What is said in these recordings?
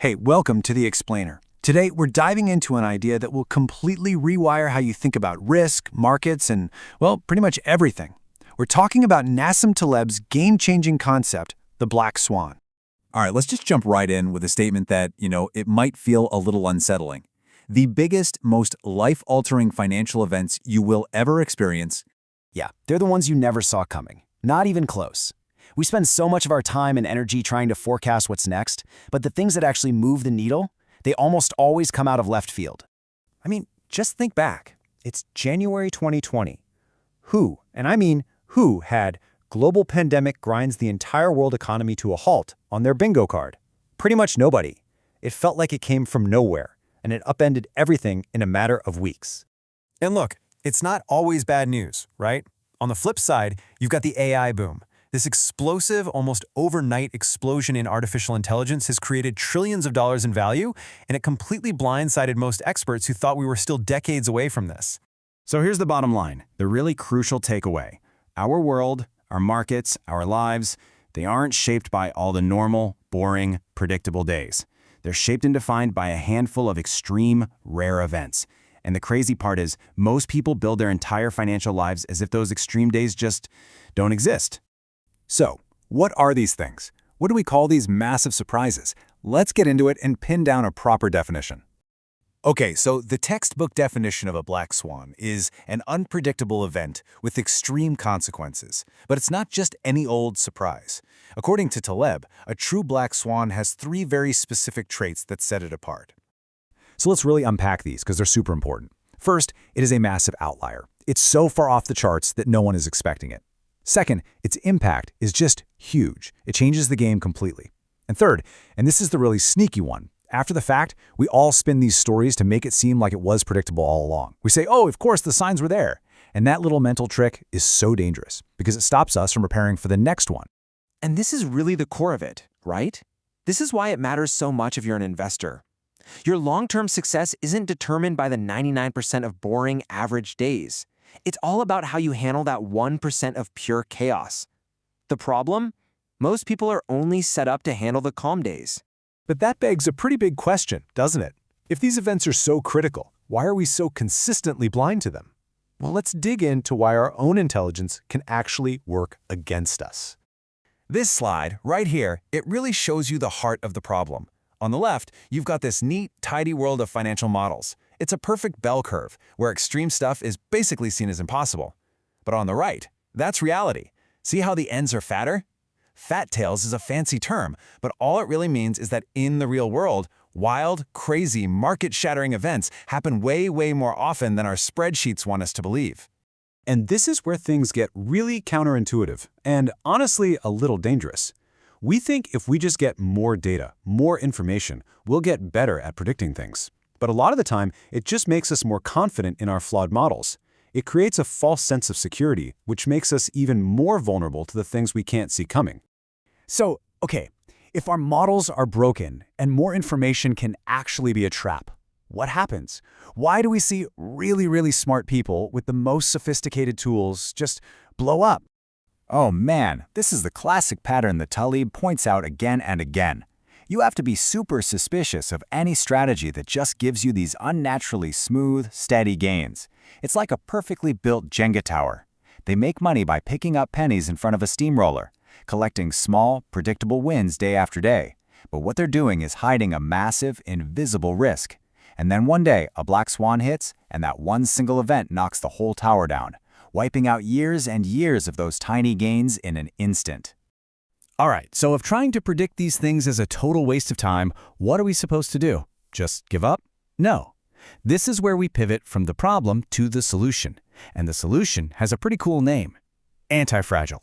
Hey, welcome to The Explainer. Today, we're diving into an idea that will completely rewire how you think about risk, markets, and, well, pretty much everything. We're talking about Nassim Taleb's game-changing concept, the black swan. All right, let's just jump right in with a statement that, it might feel a little unsettling. The biggest, most life-altering financial events you will ever experience. Yeah, they're the ones you never saw coming. Not even close. We spend so much of our time and energy trying to forecast what's next, but the things that actually move the needle, they almost always come out of left field. I mean, just think back. It's January 2020. Who, and I mean who, had global pandemic grinds the entire world economy to a halt on their bingo card? Pretty much nobody. It felt like it came from nowhere, and it upended everything in a matter of weeks. And look, it's not always bad news, right? On the flip side, you've got the AI boom. This explosive, almost overnight explosion in artificial intelligence has created trillions of dollars in value, and it completely blindsided most experts who thought we were still decades away from this. So here's the bottom line, the really crucial takeaway. Our world, our markets, our lives, they aren't shaped by all the normal, boring, predictable days. They're shaped and defined by a handful of extreme, rare events. And the crazy part is, most people build their entire financial lives as if those extreme days just don't exist. So, what are these things? What do we call these massive surprises? Let's get into it and pin down a proper definition. Okay, so the textbook definition of a black swan is an unpredictable event with extreme consequences. But it's not just any old surprise. According to Taleb, a true black swan has three very specific traits that set it apart. So let's really unpack these because they're super important. First, it is a massive outlier. It's so far off the charts that no one is expecting it. Second, its impact is just huge. It changes the game completely. And third, and this is the really sneaky one, after the fact, we all spin these stories to make it seem like it was predictable all along. We say, oh, of course, the signs were there. And that little mental trick is so dangerous because it stops us from preparing for the next one. And this is really the core of it, right? This is why it matters so much if you're an investor. Your long-term success isn't determined by the 99% of boring, average days. It's all about how you handle that 1% of pure chaos. The problem? Most people are only set up to handle the calm days. But that begs a pretty big question, doesn't it? If these events are so critical, why are we so consistently blind to them? Well, let's dig into why our own intelligence can actually work against us. This slide, right here, it really shows you the heart of the problem. On the left, you've got this neat, tidy world of financial models. It's a perfect bell curve, where extreme stuff is basically seen as impossible. But on the right, that's reality. See how the ends are fatter? Fat tails is a fancy term, but all it really means is that in the real world, wild, crazy, market-shattering events happen way, way more often than our spreadsheets want us to believe. And this is where things get really counterintuitive and honestly a little dangerous. We think if we just get more data, more information, we'll get better at predicting things. But a lot of the time, it just makes us more confident in our flawed models. It creates a false sense of security, which makes us even more vulnerable to the things we can't see coming. So, okay, if our models are broken and more information can actually be a trap, what happens? Why do we see really, really smart people with the most sophisticated tools just blow up? Oh man, this is the classic pattern that Taleb points out again and again. You have to be super suspicious of any strategy that just gives you these unnaturally smooth, steady gains. It's like a perfectly built Jenga tower. They make money by picking up pennies in front of a steamroller, collecting small, predictable wins day after day. But what they're doing is hiding a massive, invisible risk. And then one day, a black swan hits, and that one single event knocks the whole tower down, wiping out years and years of those tiny gains in an instant. All right, so if trying to predict these things is a total waste of time, what are we supposed to do? Just give up? No. This is where we pivot from the problem to the solution. And the solution has a pretty cool name: anti-fragile.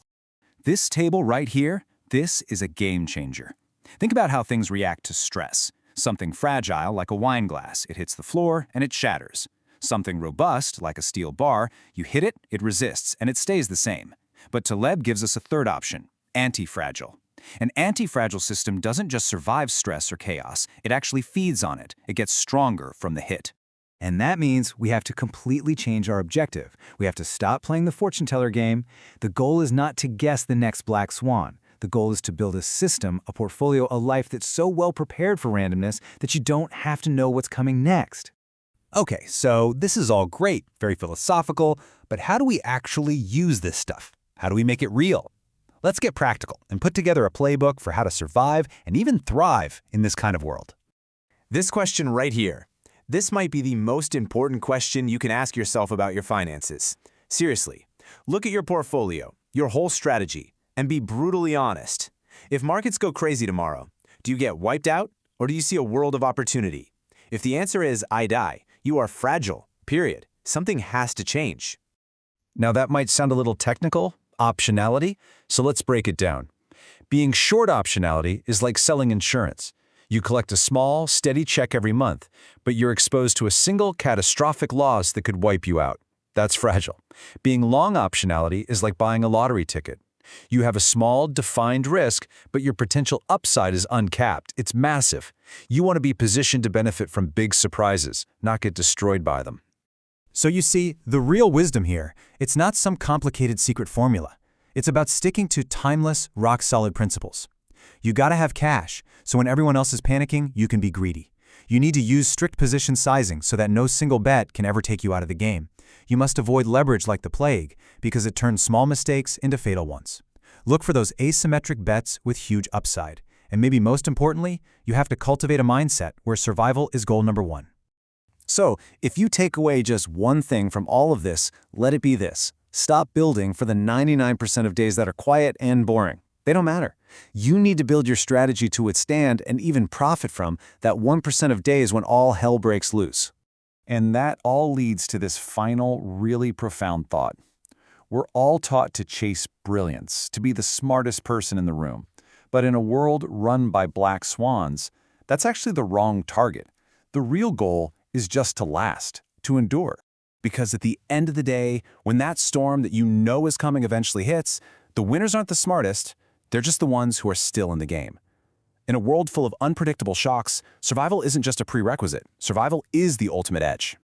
This table right here, this is a game changer. Think about how things react to stress. Something fragile, like a wine glass, it hits the floor and it shatters. Something robust, like a steel bar, you hit it, it resists, and it stays the same. But Taleb gives us a third option: anti-fragile. An anti-fragile system doesn't just survive stress or chaos, it actually feeds on it. It gets stronger from the hit. And that means we have to completely change our objective. We have to stop playing the fortune teller game. The goal is not to guess the next black swan. The goal is to build a system, a portfolio, a life that's so well prepared for randomness that you don't have to know what's coming next. Okay, so this is all great, very philosophical, but how do we actually use this stuff? How do we make it real? Let's get practical and put together a playbook for how to survive and even thrive in this kind of world. This question right here. This might be the most important question you can ask yourself about your finances. Seriously, look at your portfolio, your whole strategy, and be brutally honest. If markets go crazy tomorrow, do you get wiped out or do you see a world of opportunity? If the answer is I die, you are fragile, period. Something has to change. Now that might sound a little technical, optionality, so let's break it down. Being short optionality is like selling insurance. You collect a small, steady check every month, but you're exposed to a single catastrophic loss that could wipe you out. That's fragile. Being long optionality is like buying a lottery ticket. You have a small, defined risk, but your potential upside is uncapped. It's massive. You want to be positioned to benefit from big surprises, not get destroyed by them. So you see, the real wisdom here, it's not some complicated secret formula. It's about sticking to timeless, rock-solid principles. You gotta have cash, so when everyone else is panicking, you can be greedy. You need to use strict position sizing so that no single bet can ever take you out of the game. You must avoid leverage like the plague, because it turns small mistakes into fatal ones. Look for those asymmetric bets with huge upside. And maybe most importantly, you have to cultivate a mindset where survival is goal number one. So, if you take away just one thing from all of this, let it be this. Stop building for the 99% of days that are quiet and boring. They don't matter. You need to build your strategy to withstand and even profit from that 1% of days when all hell breaks loose. And that all leads to this final, really profound thought. We're all taught to chase brilliance, to be the smartest person in the room. But in a world run by black swans, that's actually the wrong target. The real goal is just to last, to endure. Because at the end of the day, when that storm that you know is coming eventually hits, the winners aren't the smartest, they're just the ones who are still in the game. In a world full of unpredictable shocks, survival isn't just a prerequisite. Survival is the ultimate edge.